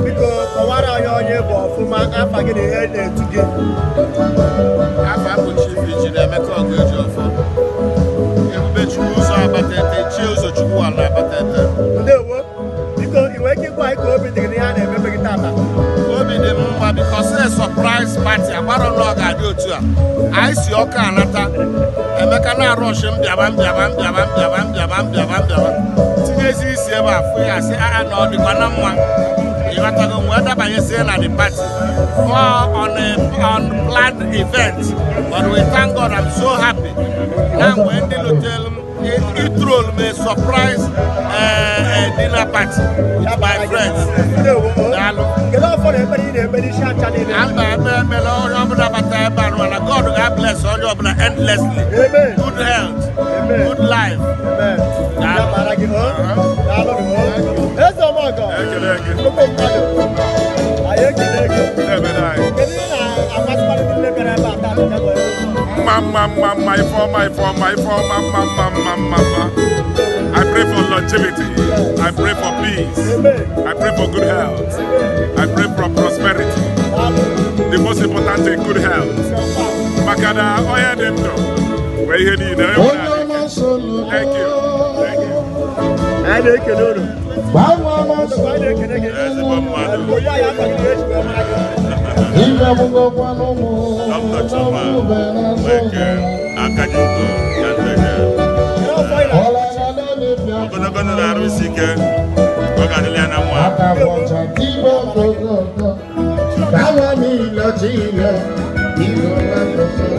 Biko kọwara anyị onye bụ ọfụma afa gị na ihe na-etu gị. Afa bụ Chief Engineer Emeka Oguejiofor. Ebuwechukwuzo Abatete, Chiozochukwu Abatete. Ndewo. Biko iwe ike ịgwa anyị ka obi dị gị n'ihe a na-emebe gị tata. Obi dị m mma because a surprise party agbara ụlọ ga-adị otu a. Anyị si ọka anata. Emeka na-arụ ọchị m bịaba. Tinyezi isi ebe a fụ ya sị na ọ dịkwa na mma. Ịghọtago wee dabanyezie na the party more on a unplanned event, but we thank God. I'm so happy. Now when they tell it roll me surprise dinner party with my friends. God God bless all you endlessly. Good health, good life. I pray for longevity. I pray for peace. I pray for good health. I pray for prosperity. The most important thing, good health. Makada oya dendo. Where you need it. Thank you. Thank you. Thank you.